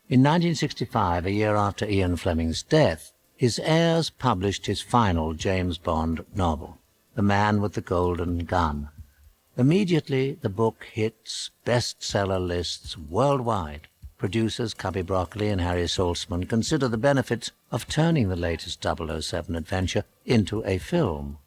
In 1965, a year after Ian Fleming's death, his heirs published his final James Bond novel, The Man with the Golden Gun. Immediately, the book hits bestseller lists worldwide. Producers Cubby Broccoli and Harry Saltzman consider the benefits of turning the latest 007 adventure into a film.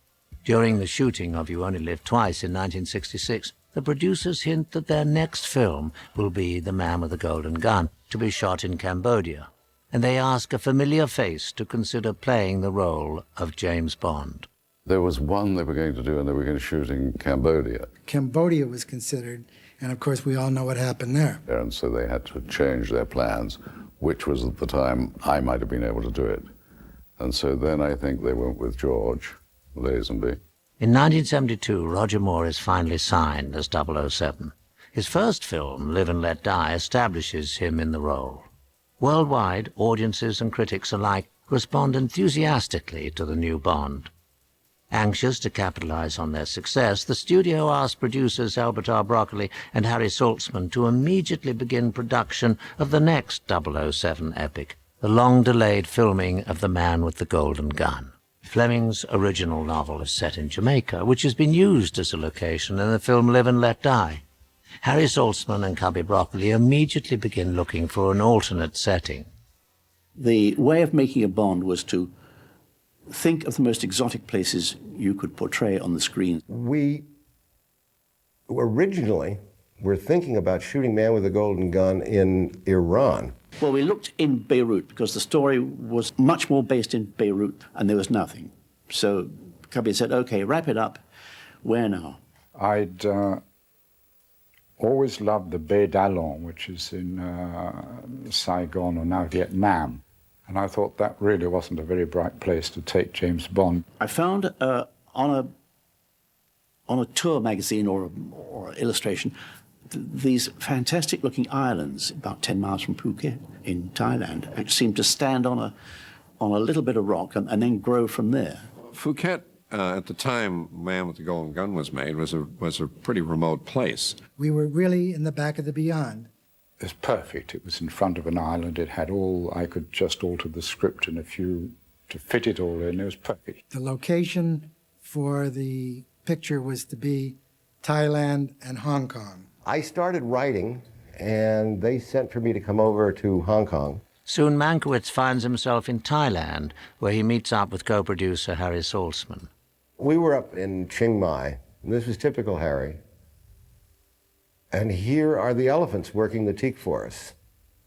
During the shooting of You Only Live Twice in 1966, the producers hint that their next film will be The Man with the Golden Gun, to be shot in Cambodia, and they ask a familiar face to consider playing the role of James Bond. There was one they were going to do, and they were going to shoot in Cambodia. Cambodia was considered, and of course we all know what happened there. And so they had to change their plans, which was at the time I might have been able to do it. And so then I think they went with George Lazenby. In 1972, Roger Moore is finally signed as 007. His first film, Live and Let Die, establishes him in the role. Worldwide, audiences and critics alike respond enthusiastically to the new Bond. Anxious to capitalize on their success, the studio asked producers Albert R. Broccoli and Harry Saltzman to immediately begin production of the next 007 epic, the long-delayed filming of The Man with the Golden Gun. Fleming's original novel is set in Jamaica, which has been used as a location in the film Live and Let Die. Harry Saltzman and Cubby Broccoli immediately begin looking for an alternate setting. The way of making a Bond was to think of the most exotic places you could portray on the screen. We originally were thinking about shooting Man with a Golden Gun in Iran. Well, we looked in Beirut because the story was much more based in Beirut and there was nothing. So Cubby said, okay, wrap it up. Where now? I'd always loved the Baie d'Alon, which is in Saigon or now Vietnam. And I thought that really wasn't a very bright place to take James Bond. I found on a tour magazine or illustration these fantastic-looking islands about 10 miles from Phuket in Thailand, which seemed to stand on a little bit of rock and then grow from there. Phuket, at the time Man with the Golden Gun was made, was a pretty remote place. We were really in the back of the beyond. It was perfect. It was in front of an island. It had all, I could just alter the script in a few to fit it all in. It was perfect. The location for the picture was to be Thailand and Hong Kong. I started writing, and they sent for me to come over to Hong Kong. Soon Mankiewicz finds himself in Thailand, where he meets up with co-producer Harry Saltzman. We were up in Chiang Mai, and this was typical Harry. And here are the elephants working the teak for us.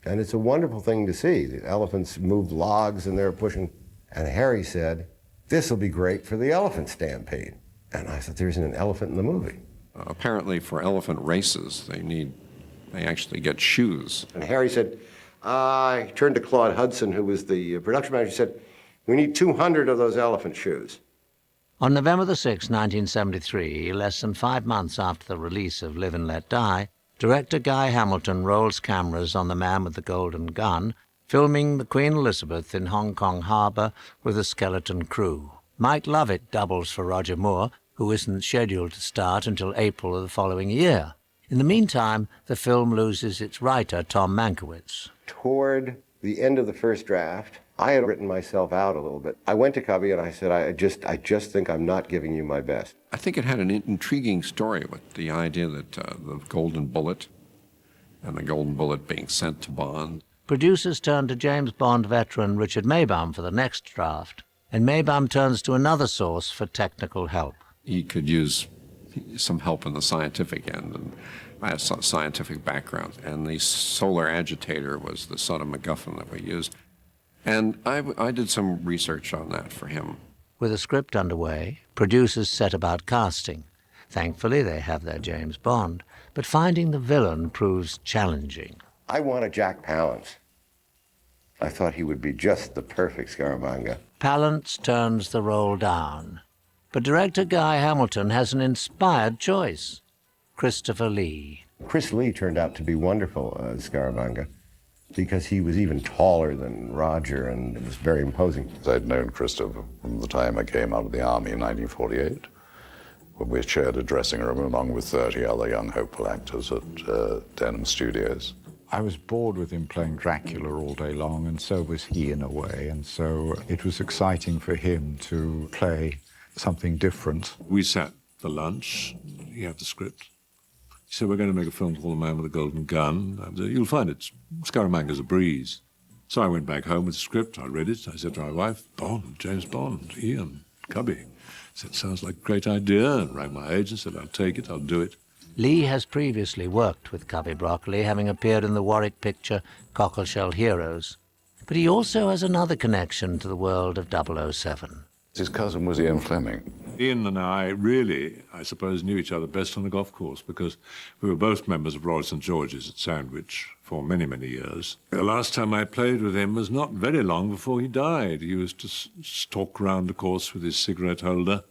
And it's a wonderful thing to see. The elephants move logs and they're pushing. And Harry said, this will be great for the elephant stampede. And I thought, there isn't an elephant in the movie. Apparently for elephant races, they actually get shoes. And Harry said, I turned to Claude Hudson, who was the production manager, said, we need 200 of those elephant shoes. On November 6, 1973, less than 5 months after the release of Live and Let Die, director Guy Hamilton rolls cameras on The Man with the Golden Gun, filming the Queen Elizabeth in Hong Kong Harbour with a skeleton crew. Mike Lovett doubles for Roger Moore, who isn't scheduled to start until April of the following year. In the meantime, the film loses its writer, Tom Mankiewicz. Toward the end of the first draft, I had written myself out a little bit. I went to Cubby and I said, I just think I'm not giving you my best. I think it had an intriguing story with the idea that the golden bullet and the golden bullet being sent to Bond. Producers turned to James Bond veteran Richard Maibaum for the next draft, and Maibaum turns to another source for technical help. He could use some help in the scientific end, and I have a scientific background, and the solar agitator was the sort of MacGuffin that we used. And I did some research on that for him. With a script underway, producers set about casting. Thankfully, they have their James Bond, but finding the villain proves challenging. I wanted Jack Palance. I thought he would be just the perfect Scaramanga. Palance turns the role down, but director Guy Hamilton has an inspired choice, Christopher Lee. Chris Lee turned out to be wonderful as Scaramanga, because he was even taller than Roger, and it was very imposing. I'd known Christopher from the time I came out of the army in 1948, when we shared a dressing room along with 30 other young hopeful actors at Denham Studios. I was bored with him playing Dracula all day long, and so was he in a way. And so it was exciting for him to play something different. We sat for lunch. He had the script. He said, we're going to make a film called The Man with the Golden Gun. I said, you'll find it. Scaramanga's a breeze. So I went back home with the script. I read it. I said to my wife, Bond, James Bond, Ian, Cubby. I said, sounds like a great idea. And rang my agent, said, I'll take it, I'll do it. Lee has previously worked with Cubby Broccoli, having appeared in the Warwick picture Cockleshell Heroes. But he also has another connection to the world of 007. His cousin was Ian Fleming. Ian and I really, I suppose, knew each other best on the golf course because we were both members of Royal St. George's at Sandwich for many, many years. The last time I played with him was not very long before he died. He used to stalk around the course with his cigarette holder.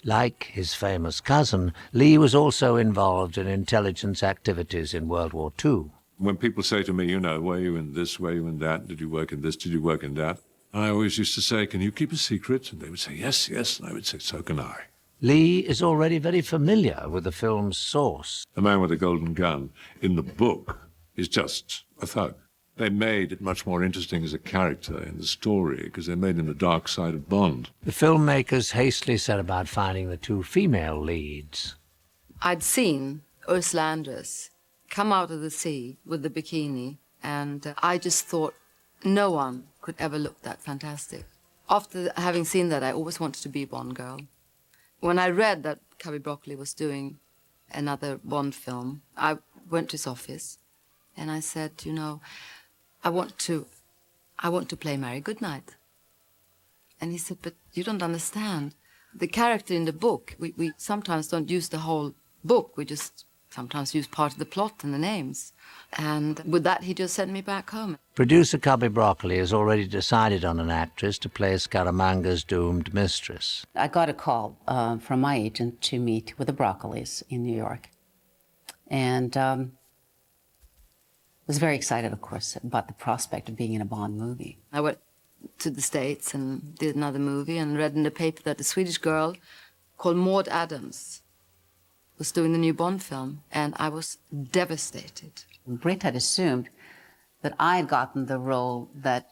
Like his famous cousin, Lee was also involved in intelligence activities in World War II. When people say to me, you know, were you in this, were you in that, did you work in this, did you work in that? I always used to say, can you keep a secret? And they would say, yes, yes. And I would say, so can I. Lee is already very familiar with the film's source. The Man with the Golden Gun in the book is just a thug. They made it much more interesting as a character in the story because they made him the dark side of Bond. The filmmakers hastily set about finding the two female leads. I'd seen Ursula Andress come out of the sea with the bikini, and I just thought no one could ever look that fantastic. After having seen that, I always wanted to be a Bond girl. When I read that Cubby Broccoli was doing another Bond film, I went to his office and I said, you know, I want to play Mary Goodnight. And he said, but you don't understand. The character in the book, we sometimes don't use the whole book. We just sometimes use part of the plot and the names. And with that, he just sent me back home. Producer Cubby Broccoli has already decided on an actress to play Scaramanga's doomed mistress. I got a call from my agent to meet with the Broccolis in New York. And was very excited, of course, about the prospect of being in a Bond movie. I went to the States and did another movie and read in the paper that a Swedish girl called Maud Adams was doing the new Bond film, and I was devastated. Britt had assumed that I had gotten the role that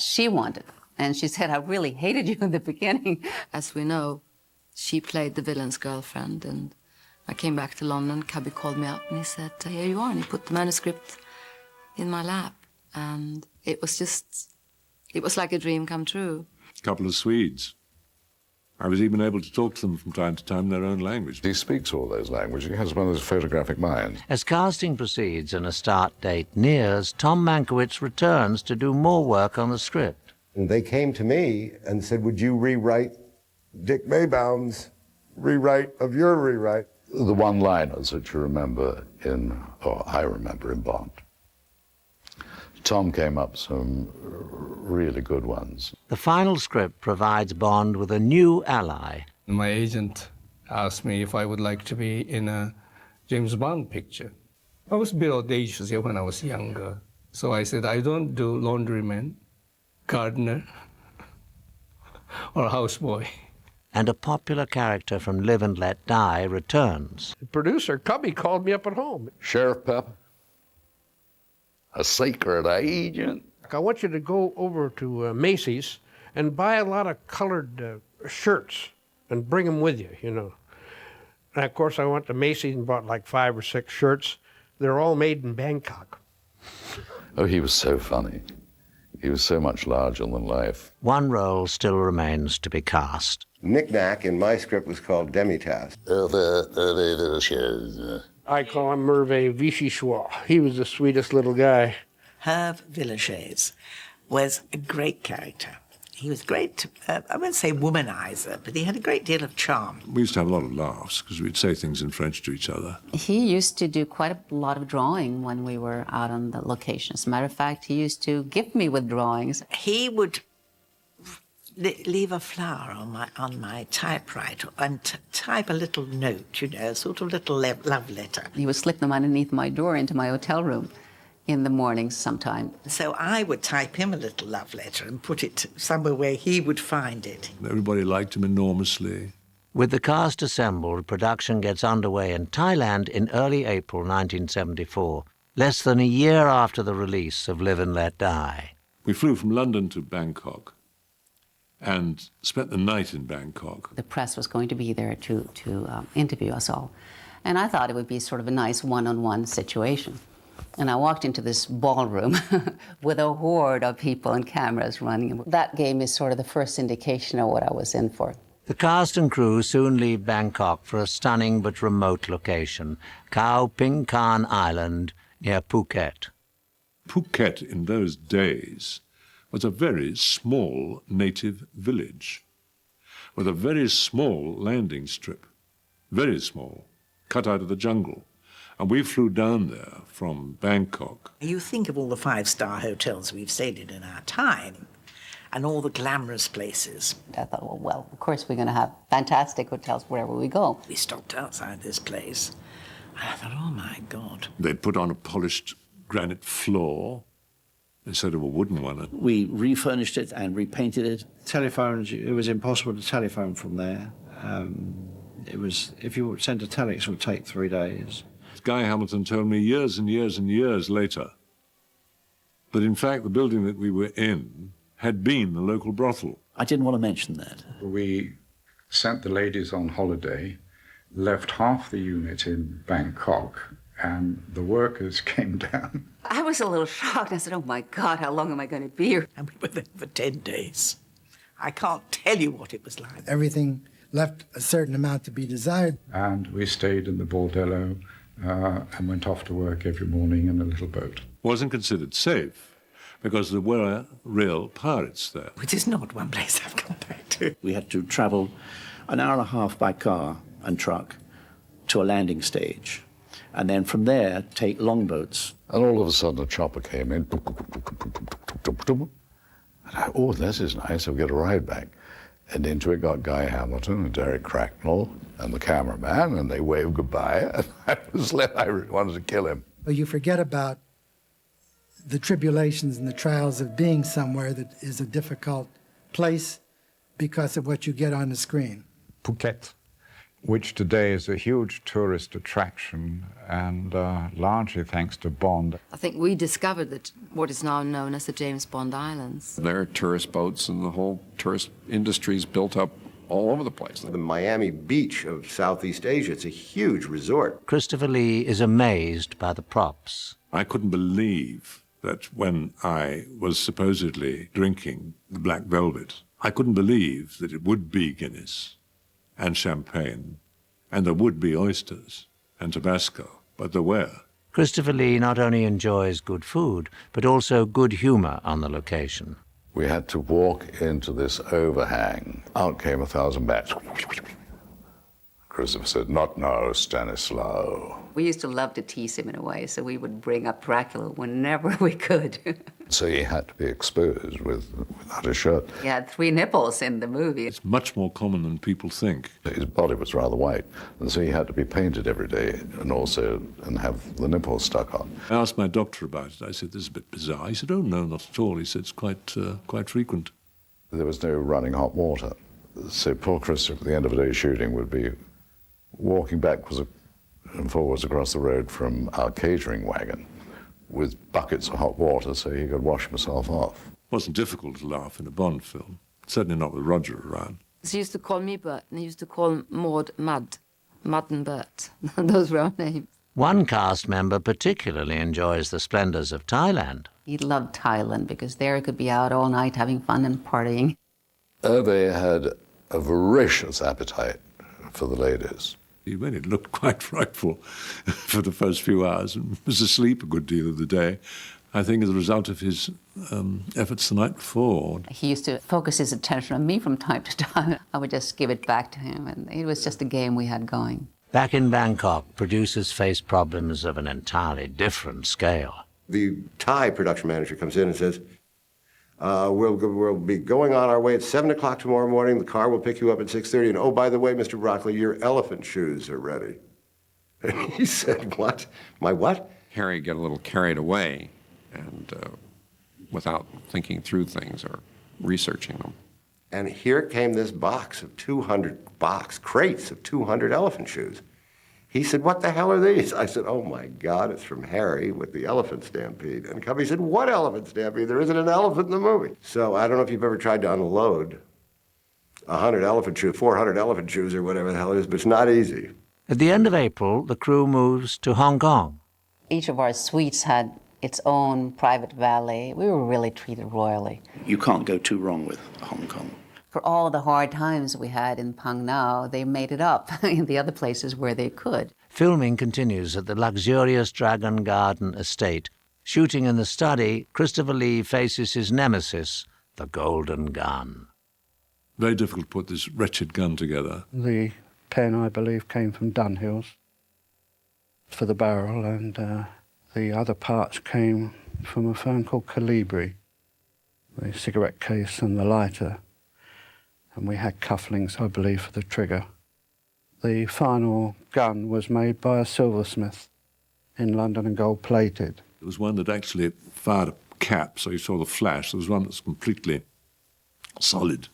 she wanted. And she said, I really hated you in the beginning. As we know, she played the villain's girlfriend, and I came back to London. Cubby called me up and he said, here you are, and he put the manuscript in my lap. And it was like a dream come true. A couple of Swedes. I was even able to talk to them from time to time in their own language. He speaks all those languages. He has one of those photographic minds. As casting proceeds and a start date nears, Tom Mankiewicz returns to do more work on the script. And they came to me and said, would you rewrite Dick Maibaum's rewrite of your rewrite? The one-liners that you remember I remember in Bond. Tom came up with some really good ones. The final script provides Bond with a new ally. My agent asked me if I would like to be in a James Bond picture. I was a bit audacious when I was younger. So I said, I don't do laundryman, gardener, or houseboy. And a popular character from Live and Let Die returns. The producer, Cubby, called me up at home. Sheriff Pepper, a secret agent. I want you to go over to Macy's and buy a lot of colored shirts and bring them with you, you know. And of course, I went to Macy's and bought like 5 or 6 shirts. They're all made in Bangkok. Oh, he was so funny. He was so much larger than life. One role still remains to be cast. Knick-Knack in my script was called Demi-Tasse. I call him Merve Vichychois. He was the sweetest little guy. Hervé Villechaize was a great character. He was great, I won't say womanizer, but he had a great deal of charm. We used to have a lot of laughs because we'd say things in French to each other. He used to do quite a lot of drawing when we were out on the location. As a matter of fact, he used to gift me with drawings. He would leave a flower on my typewriter and type a little note, you know, a sort of little love letter. He would slip them underneath my door into my hotel room in the mornings sometime. So I would type him a little love letter and put it somewhere where he would find it. Everybody liked him enormously. With the cast assembled, production gets underway in Thailand in early April 1974. less than a year after the release of Live and Let Die. We flew from London to Bangkok and spent the night in Bangkok. The press was going to be there to interview us all. And I thought it would be sort of a nice one-on-one situation. And I walked into this ballroom with a horde of people and cameras running. That gave me sort of the first indication of what I was in for. The cast and crew soon leave Bangkok for a stunning but remote location, Khao Ping Khan Island near Phuket. Phuket in those days was a very small native village with a very small landing strip, very small, cut out of the jungle. And we flew down there from Bangkok. You think of all the five-star hotels we've stayed in our time and all the glamorous places. I thought, well, of course we're going to have fantastic hotels wherever we go. We stopped outside this place. And I thought, oh, my God. They'd put on a polished granite floor instead of a wooden one. We refurnished it and repainted it. Telephones, it was impossible to telephone from there. If you sent a telex, it would take 3 days. Guy Hamilton told me years and years and years later that, in fact, the building that we were in had been the local brothel. I didn't want to mention that. We sent the ladies on holiday, left half the unit in Bangkok, and the workers came down. I was a little shocked. I said, oh, my God, how long am I going to be here? And we were there for 10 days. I can't tell you what it was like. Everything left a certain amount to be desired. And we stayed in the bordello and went off to work every morning in a little boat. Wasn't considered safe because there were real pirates there. Which is not one place I've gone back to. We had to travel an hour and a half by car and truck to a landing stage, and then from there take longboats. And all of a sudden a chopper came in. And oh, this is nice, I'll get a ride back. And into it got Guy Hamilton and Derek Cracknell and the cameraman, and they waved goodbye. And I really wanted to kill him. Well, you forget about the tribulations and the trials of being somewhere that is a difficult place because of what you get on the screen. Phuket, which today is a huge tourist attraction, and largely thanks to Bond. I think we discovered that what is now known as the James Bond Islands. There are tourist boats, and the whole tourist industry is built up all over the place. The Miami Beach of Southeast Asia, it's a huge resort. Christopher Lee is amazed by the props. I couldn't believe that when I was supposedly drinking the Black Velvet, I couldn't believe that it would be Guinness and champagne, and there would be oysters and Tabasco, but there were. Christopher Lee not only enjoys good food, but also good humor on the location. We had to walk into this overhang. Out came 1,000 bats. Christopher said, "Not now, Stanislaw." We used to love to tease him in a way, so we would bring up Dracula whenever we could. So he had to be exposed without a shirt. He had 3 nipples in the movie. It's much more common than people think. His body was rather white, and so he had to be painted every day and have the nipples stuck on. I asked my doctor about it. I said, "This is a bit bizarre." He said, "Oh, no, not at all." He said, "It's quite frequent." There was no running hot water. So poor Christopher, at the end of a day's shooting, would be walking backwards and forwards across the road from our catering wagon with buckets of hot water so he could wash himself off. It wasn't difficult to laugh in a Bond film, certainly not with Roger around. He used to call me Bert, and he used to call Maud Mud and Bert. Those were our names. One cast member particularly enjoys the splendors of Thailand. He loved Thailand because there he could be out all night having fun and partying. They had a voracious appetite for the ladies. He made it look quite frightful for the first few hours and was asleep a good deal of the day, I think as a result of his efforts the night before. He used to focus his attention on me from time to time. I would just give it back to him, and it was just a game we had going. Back in Bangkok, producers face problems of an entirely different scale. The Thai production manager comes in and says, we'll be going on our way at 7 o'clock tomorrow morning. The car will pick you up at 6:30. And oh, by the way, Mr. Broccoli, your elephant shoes are ready. And he said, "What? My what?" Harry got a little carried away and without thinking through things or researching them. And here came this crates of 200 elephant shoes. He said, what the hell are these? I said, oh my God, it's from Harry with the elephant stampede. And Cubby said, what elephant stampede? There isn't an elephant in the movie. So I don't know if you've ever tried to unload 100 elephant shoes, 400 elephant shoes or whatever the hell it is, but it's not easy. At the end of April, the crew moves to Hong Kong. Each of our suites had its own private valet. We were really treated royally. You can't go too wrong with Hong Kong. For all the hard times we had in Pang Nao, they made it up in the other places where they could. Filming continues at the luxurious Dragon Garden estate. Shooting in the study, Christopher Lee faces his nemesis, the golden gun. Very difficult to put this wretched gun together. The pen, I believe, came from Dunhill's for the barrel, and the other parts came from a firm called Calibri, the cigarette case and the lighter. And we had cufflinks, I believe, for the trigger. The final gun was made by a silversmith in London and gold-plated. There was one that actually fired a cap, so you saw the flash. There was one that's completely solid,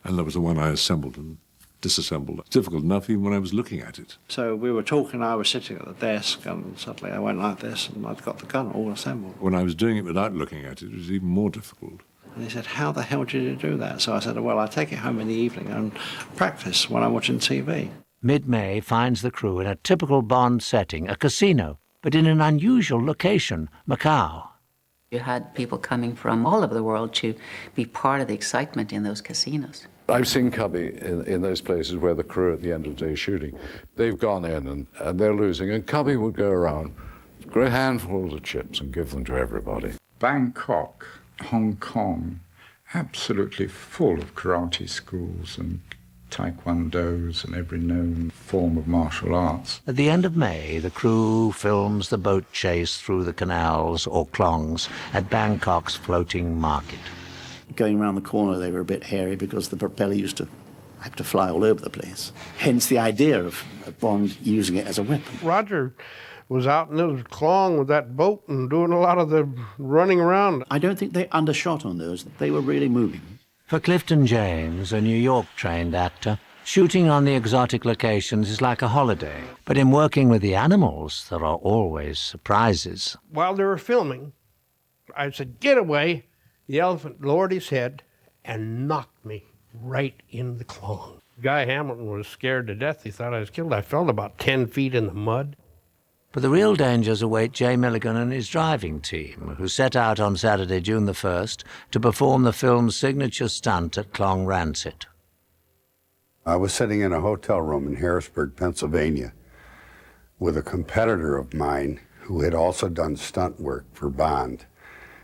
and there was the one I assembled and disassembled. It's difficult enough even when I was looking at it. So we were talking, I was sitting at the desk, and suddenly I went like this, and I'd got the gun all assembled. When I was doing it without looking at it, it was even more difficult. And he said, how the hell did you do that? So I said, well, I take it home in the evening and practice when I'm watching TV. Mid-May finds the crew in a typical Bond setting, a casino, but in an unusual location, Macau. You had people coming from all over the world to be part of the excitement in those casinos. I've seen Cubby in those places where the crew at the end of the day shooting, they've gone in and they're losing, and Cubby would go around, great handfuls of chips and give them to everybody. Bangkok, Hong Kong, absolutely full of karate schools and taekwondos and every known form of martial arts. At the end of May, the crew films the boat chase through the canals or klongs at Bangkok's floating market. Going around the corner, they were a bit hairy because the propeller used to have to fly all over the place. Hence the idea of Bond using it as a weapon. Roger was out in his clong with that boat and doing a lot of the running around. I don't think they undershot on those. They were really moving. For Clifton James, a New York-trained actor, shooting on the exotic locations is like a holiday. But in working with the animals, there are always surprises. While they were filming, I said, get away. The elephant lowered his head and knocked me right in the clong. Guy Hamilton was scared to death. He thought I was killed. I fell about 10 feet in the mud. But the real dangers await Jay Milligan and his driving team, who set out on Saturday, June the 1st, to perform the film's signature stunt at Clong Rancet. I was sitting in a hotel room in Harrisburg, Pennsylvania, with a competitor of mine who had also done stunt work for Bond.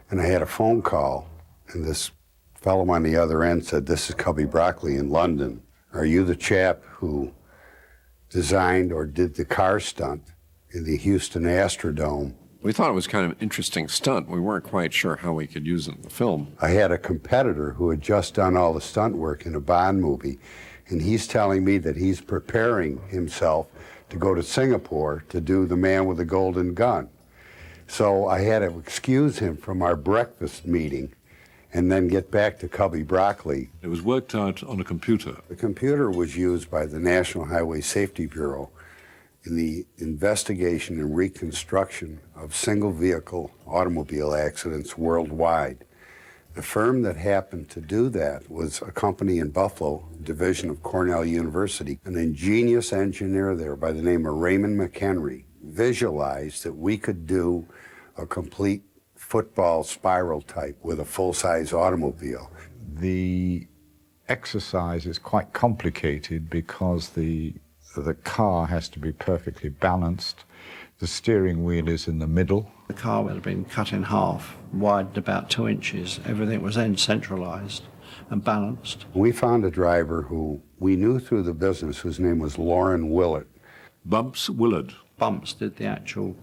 And I had a phone call, and this fellow on the other end said, "This is Cubby Broccoli in London. Are you the chap who designed or did the car stunt in the Houston Astrodome?" We thought it was kind of an interesting stunt. We weren't quite sure how we could use it in the film. I had a competitor who had just done all the stunt work in a Bond movie, and he's telling me that he's preparing himself to go to Singapore to do The Man with the Golden Gun. So I had to excuse him from our breakfast meeting and then get back to Cubby Broccoli. It was worked out on a computer. The computer was used by the National Highway Safety Bureau in the investigation and reconstruction of single-vehicle automobile accidents worldwide. The firm that happened to do that was a company in Buffalo, division of Cornell University. An ingenious engineer there by the name of Raymond McHenry visualized that we could do a complete football spiral type with a full-size automobile. The exercise is quite complicated because the car has to be perfectly balanced. The steering wheel is in the middle. The car would have been cut in half, widened about 2 inches. Everything was then centralized and balanced. We found a driver who we knew through the business whose name was Lauren Willett. Bumps Willard. Bumps did the actual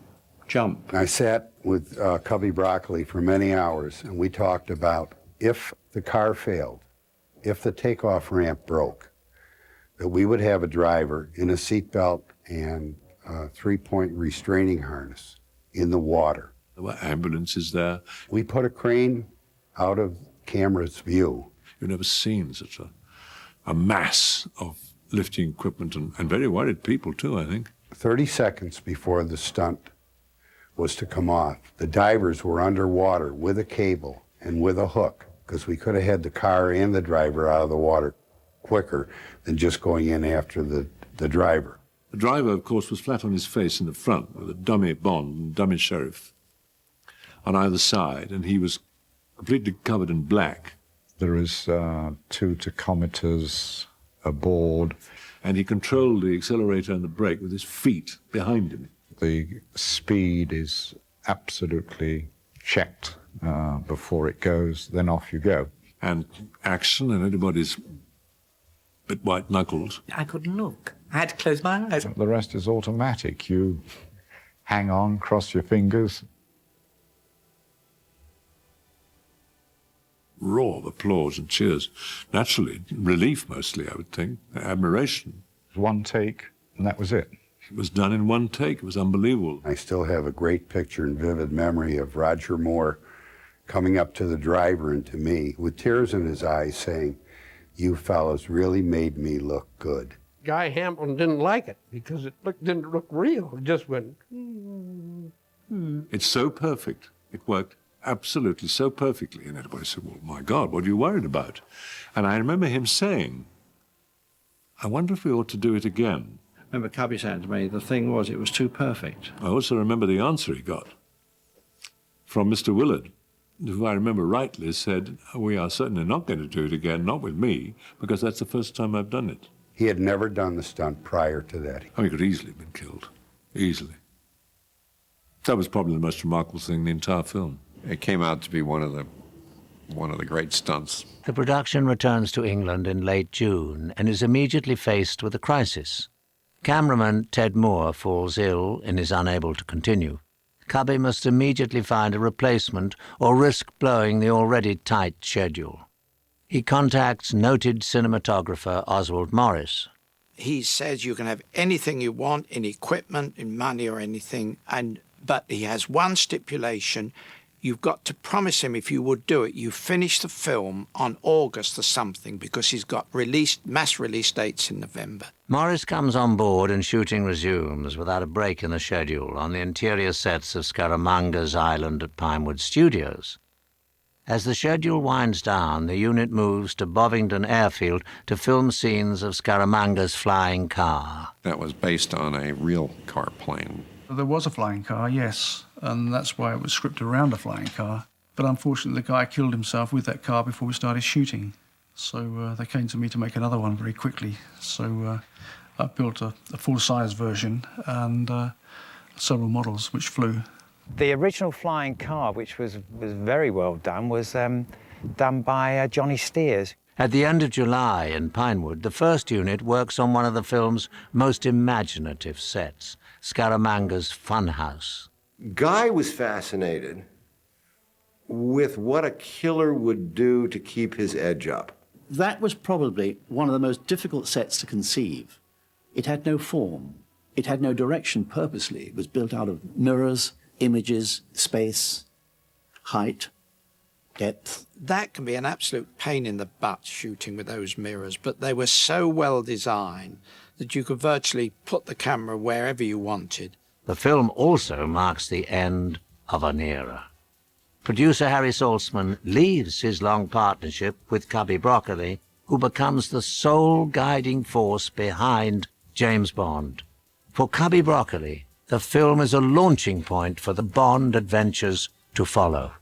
jump. I sat with Cubby Broccoli for many hours, and we talked about if the car failed, if the takeoff ramp broke, that we would have a driver in a seatbelt and a 3-point restraining harness in the water. There were ambulances there. We put a crane out of camera's view. You've never seen such a mass of lifting equipment and very worried people too, I think. 30 seconds before the stunt was to come off, the divers were underwater with a cable and with a hook, because we could have had the car and the driver out of the water quicker than just going in after the driver. The driver, of course, was flat on his face in the front with a dummy Bond and dummy sheriff on either side, and he was completely covered in black. There is 2 tachometers aboard. And he controlled the accelerator and the brake with his feet behind him. The speed is absolutely checked before it goes, then off you go. And action, and everybody's a bit white-knuckled. I couldn't look. I had to close my eyes. The rest is automatic. You hang on, cross your fingers. Roar of applause and cheers. Naturally, relief mostly, I would think, admiration. One take, and that was it. It was done in one take. It was unbelievable. I still have a great picture and vivid memory of Roger Moore coming up to the driver and to me with tears in his eyes saying, "You fellas really made me look good." Guy Hamilton didn't like it because it didn't look real. It just went... It's so perfect. It worked absolutely so perfectly. And everybody said, well, my God, what are you worried about? And I remember him saying, I wonder if we ought to do it again. Remember Cubby saying to me, the thing was, it was too perfect. I also remember the answer he got from Mr. Willard, who I remember rightly said, we are certainly not going to do it again, not with me, because that's the first time I've done it. He had never done the stunt prior to that. I mean, he could easily have been killed. Easily. That was probably the most remarkable thing in the entire film. It came out to be one of the great stunts. The production returns to England in late June and is immediately faced with a crisis. Cameraman Ted Moore falls ill and is unable to continue. Cubby must immediately find a replacement or risk blowing the already tight schedule. He contacts noted cinematographer Oswald Morris. He says you can have anything you want in equipment, in money or anything, but he has one stipulation. You've got to promise him if you would do it, you finish the film on August or something, because he's got mass release dates in November. Morris comes on board and shooting resumes without a break in the schedule on the interior sets of Scaramanga's Island at Pinewood Studios. As the schedule winds down, the unit moves to Bovingdon Airfield to film scenes of Scaramanga's flying car. That was based on a real car plane. There was a flying car, yes, and that's why it was scripted around a flying car. But unfortunately, the guy killed himself with that car before we started shooting. So they came to me to make another one very quickly. So I built a full-size version and several models which flew. The original flying car, which was very well done, was done by Johnny Steers. At the end of July in Pinewood, the first unit works on one of the film's most imaginative sets, Scaramanga's funhouse. Guy was fascinated with what a killer would do to keep his edge up. That was probably one of the most difficult sets to conceive. It had no form. It had no direction purposely. It was built out of mirrors, images, space, height, depth. That can be an absolute pain in the butt shooting with those mirrors, but they were so well designed that you could virtually put the camera wherever you wanted. The film also marks the end of an era. Producer Harry Saltzman leaves his long partnership with Cubby Broccoli, who becomes the sole guiding force behind James Bond. For Cubby Broccoli, the film is a launching point for the Bond adventures to follow.